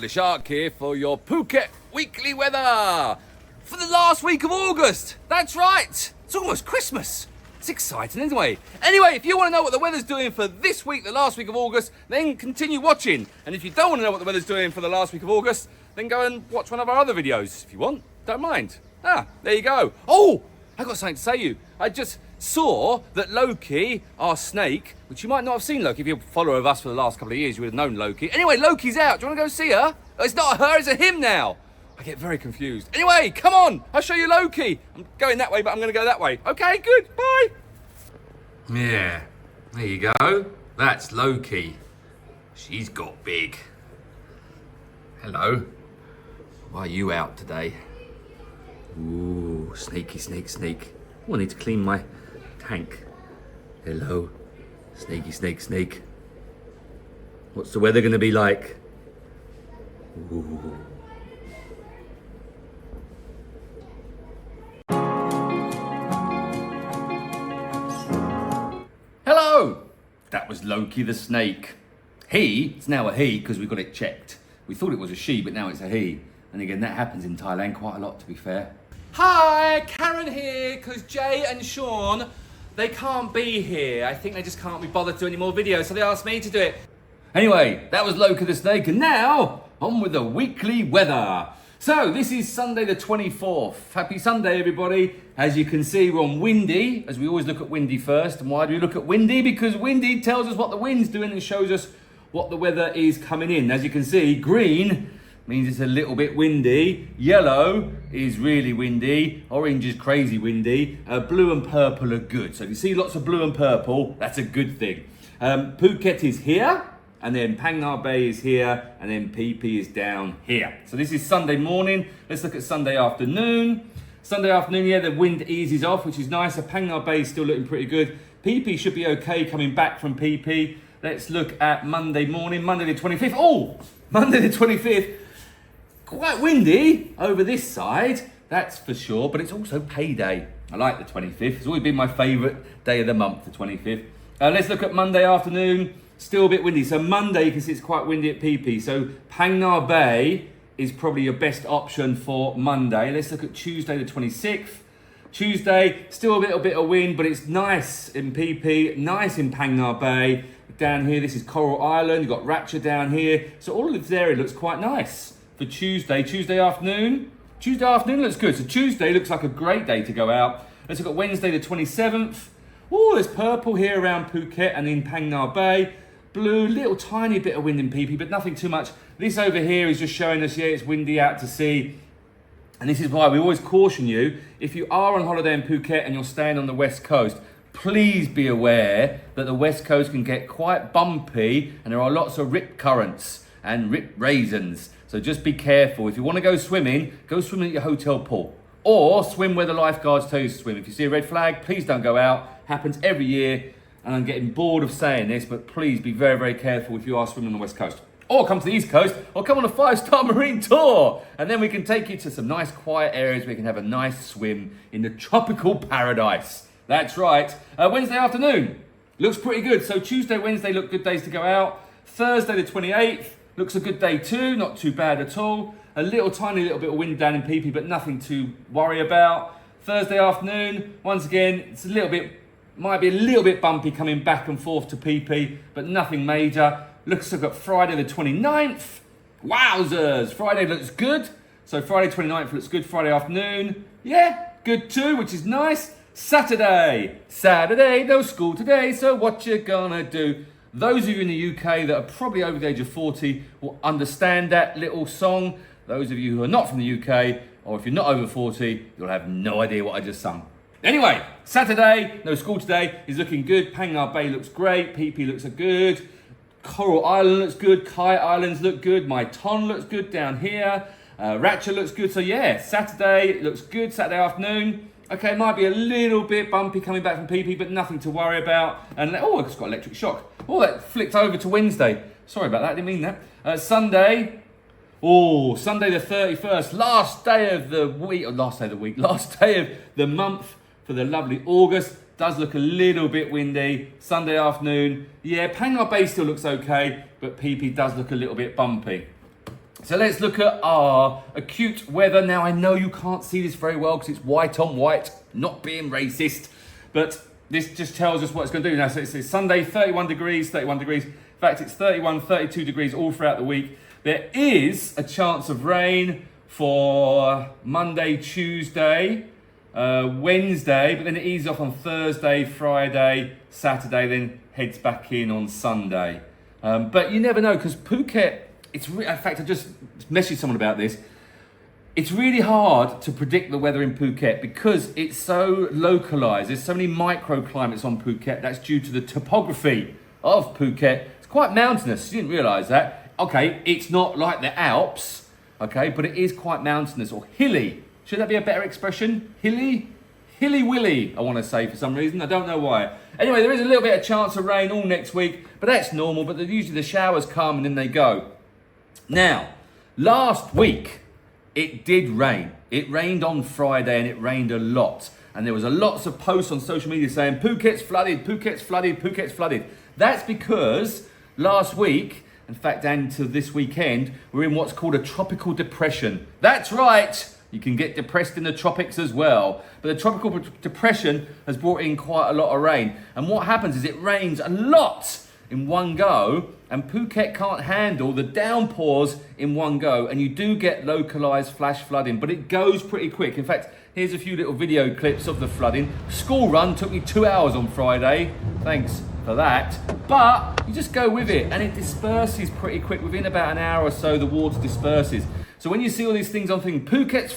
Leshark here for your Phuket weekly weather for the last week of August. That's right, it's almost Christmas. It's exciting anyway. If you want to know what the weather's doing for this week, the last week of August, then continue watching. And if you don't want to know what the weather's doing for the last week of August, then go and watch one of our other videos if you want. Don't mind. There you go. Oh, I got something to say to you. I just saw that Loki, our snake, which you might not have seen Loki, if you're a follower of us for the last couple of years, you would have known Loki. Anyway, Loki's out. Do you want to go see her? Oh, it's not a her, it's a him now. I get very confused. Anyway, come on, I'll show you Loki. I'm going that way, but I'm going to go that way. Okay, good, bye. Yeah, there you go. That's Loki. She's got big. Hello. Why are you out today? Ooh, snaky, snake, snake. Oh, I need to clean my tank. Hello, snaky, snake, snake. What's the weather going to be like? Ooh. Hello! That was Loki the snake. It's now a he because we got it checked. We thought it was a she, but now it's a he. And again, that happens in Thailand quite a lot, to be fair. Hi, Karen here, because Jay and Sean, they can't be here. I think they just can't be bothered to do any more videos, so they asked me to do it. Anyway, that was Loki the snake, and now, on with the weekly weather. So, this is Sunday the 24th. Happy Sunday, everybody. As you can see, we're on windy, as we always look at windy first. And why do we look at windy? Because windy tells us what the wind's doing and shows us what the weather is coming in. As you can see, green means it's a little bit windy. Yellow is really windy. Orange is crazy windy. Blue and purple are good. So if you see lots of blue and purple, that's a good thing. Phuket is here, and then Phang Nga Bay is here, and then Phi Phi is down here. So this is Sunday morning. Let's look at Sunday afternoon. Sunday afternoon, yeah, the wind eases off, which is nice. So Phang Nga Bay is still looking pretty good. Phi Phi should be okay coming back from Phi Phi. Let's look at Monday morning, Monday the 25th. Oh, Monday the 25th. Quite windy over this side, that's for sure, but it's also payday. I like the 25th. It's always been my favourite day of the month, the 25th. Let's look at Monday afternoon. Still a bit windy. So Monday, you can see it's quite windy at Phi Phi. So Phang Nga Bay is probably your best option for Monday. Let's look at Tuesday the 26th. Tuesday, still a little bit of wind, but it's nice in Phi Phi, nice in Phang Nga Bay. Down here, this is Coral Island. You've got Ratcha down here. So all of this area looks quite nice. For Tuesday afternoon. Tuesday afternoon looks good. So Tuesday looks like a great day to go out. Let's look at Wednesday the 27th. Oh, there's purple here around Phuket and in Phang Nga Bay. Blue, little tiny bit of wind in Phi Phi, but nothing too much. This over here is just showing us, yeah, it's windy out to sea. And this is why we always caution you, if you are on holiday in Phuket and you're staying on the west coast, please be aware that the west coast can get quite bumpy and there are lots of rip currents and rip raisins. So just be careful. If you want to go swimming at your hotel pool. Or swim where the lifeguards tell you to swim. If you see a red flag, please don't go out. Happens every year. And I'm getting bored of saying this, but please be very, very careful if you are swimming on the west coast. Or come to the east coast, or come on a 5-star marine tour. And then we can take you to some nice quiet areas where you can have a nice swim in the tropical paradise. That's right. Wednesday afternoon looks pretty good. So Tuesday, Wednesday look good days to go out. Thursday the 28th. Looks a good day too, not too bad at all. A tiny little bit of wind down in Phi Phi, but nothing to worry about. Thursday afternoon, once again, it's might be a little bit bumpy coming back and forth to Phi Phi, but nothing major. Looks like we've got Friday the 29th. Wowzers, Friday looks good. So Friday 29th looks good, Friday afternoon. Yeah, good too, which is nice. Saturday, no school today, so what you gonna do? Those of you in the UK that are probably over the age of 40 will understand that little song. Those of you who are not from the UK, or if you're not over 40, you'll have no idea what I just sung. Anyway, Saturday, no school today, is looking good. Phang Nga Bay looks great. Phi Phi looks good. Coral Island looks good. Kai Islands look good. My Ton looks good down here. Ratcha looks good. So yeah, Saturday looks good. Saturday afternoon. Okay, might be a little bit bumpy coming back from Phi Phi, but nothing to worry about. And oh, it's got electric shock. Oh, that flicked over to Wednesday. Sorry about that, I didn't mean that. Sunday. Oh, Sunday the 31st, last day of the week, last day of the month for the lovely August. Does look a little bit windy. Sunday afternoon, yeah, Phang Nga Bay still looks okay, but Phi Phi does look a little bit bumpy. So let's look at our acute weather. Now, I know you can't see this very well because it's white on white, not being racist, but this just tells us what it's going to do. Now, so it's Sunday, 31 degrees, 31 degrees. In fact, it's 31, 32 degrees all throughout the week. There is a chance of rain for Monday, Tuesday, Wednesday, but then it eases off on Thursday, Friday, Saturday, then heads back in on Sunday. But you never know, because Phuket, in fact, I just messaged someone about this. It's really hard to predict the weather in Phuket because it's so localized. There's so many microclimates on Phuket. That's due to the topography of Phuket. It's quite mountainous. You didn't realize that. Okay, it's not like the Alps, okay, but it is quite mountainous or hilly. Should that be a better expression? Hilly? Hilly-willy, I want to say for some reason. I don't know why. Anyway, there is a little bit of chance of rain all next week, but that's normal. But usually the showers come and then they go. Now, last week, it did rain. It rained on Friday and it rained a lot. And there was lots of posts on social media saying, Phuket's flooded, Phuket's flooded, Phuket's flooded. That's because last week, in fact, and to this weekend, we're in what's called a tropical depression. That's right. You can get depressed in the tropics as well. But the tropical depression has brought in quite a lot of rain. And what happens is it rains a lot in one go, and Phuket can't handle the downpours in one go, and you do get localized flash flooding, but it goes pretty quick. In fact, here's a few little video clips of the flooding. School run took me 2 hours on Friday. Thanks for that. But you just go with it, and it disperses pretty quick. Within about an hour or so, the water disperses. So when you see all these things, I'm thinking, Phuket's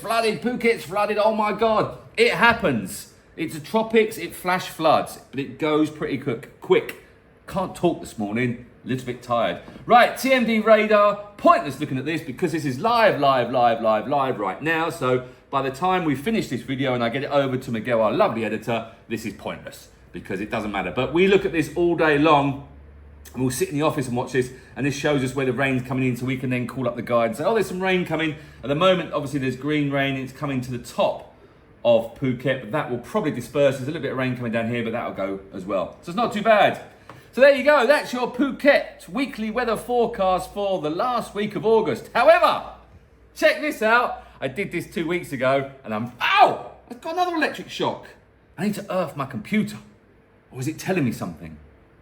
flooded, oh my God. It happens. It's the tropics, it flash floods, but it goes pretty quick. Can't talk this morning, a little bit tired. Right, TMD radar, pointless looking at this because this is live right now. So by the time we finish this video and I get it over to Miguel, our lovely editor, this is pointless because it doesn't matter. But we look at this all day long and we'll sit in the office and watch this, and this shows us where the rain's coming in so we can then call up the guide and say, oh, there's some rain coming. At the moment, obviously there's green rain, it's coming to the top of Phuket, but that will probably disperse. There's a little bit of rain coming down here, but that'll go as well. So it's not too bad. So there you go, that's your Phuket weekly weather forecast for the last week of August. However, check this out. I did this 2 weeks ago and ow! I've got another electric shock. I need to earth my computer. Or is it telling me something?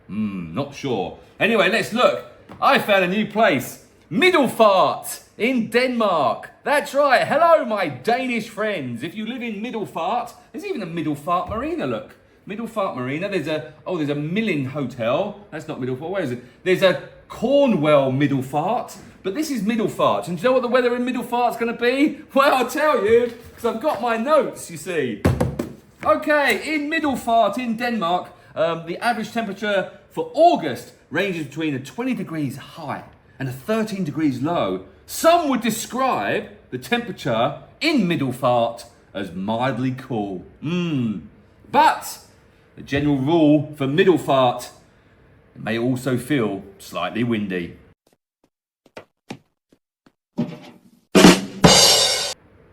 Not sure. Anyway, let's look. I found a new place. Middlefart in Denmark. That's right. Hello, my Danish friends. If you live in Middlefart, there's even a Middlefart Marina, look. Middlefart Marina, there's a Millin Hotel. That's not Middlefart, where is it? There's a Cornwall Middlefart, but this is Middlefart. And do you know what the weather in Middlefart's gonna be? Well, I'll tell you, because I've got my notes, you see. Okay, in Middlefart in Denmark, the average temperature for August ranges between a 20 degrees high and a 13 degrees low. Some would describe the temperature in Middlefart as mildly cool. But the general rule for Middlefart, it may also feel slightly windy.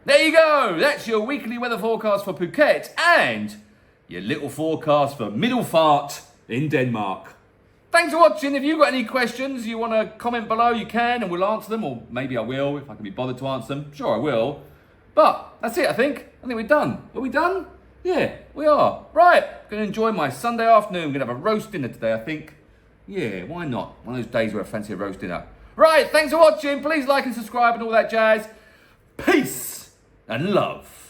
There you go, that's your weekly weather forecast for Phuket and your little forecast for Middlefart in Denmark. Thanks for watching. If you've got any questions you want to comment below, you can and we'll answer them, or maybe I will if I can be bothered to answer them. Sure, I will. But that's it, I think we're done. Are we done? Yeah, we are. Right, going to enjoy my Sunday afternoon. I'm going to have a roast dinner today, I think. Yeah, why not? One of those days where I fancy a roast dinner. Right, thanks for watching. Please like and subscribe and all that jazz. Peace and love.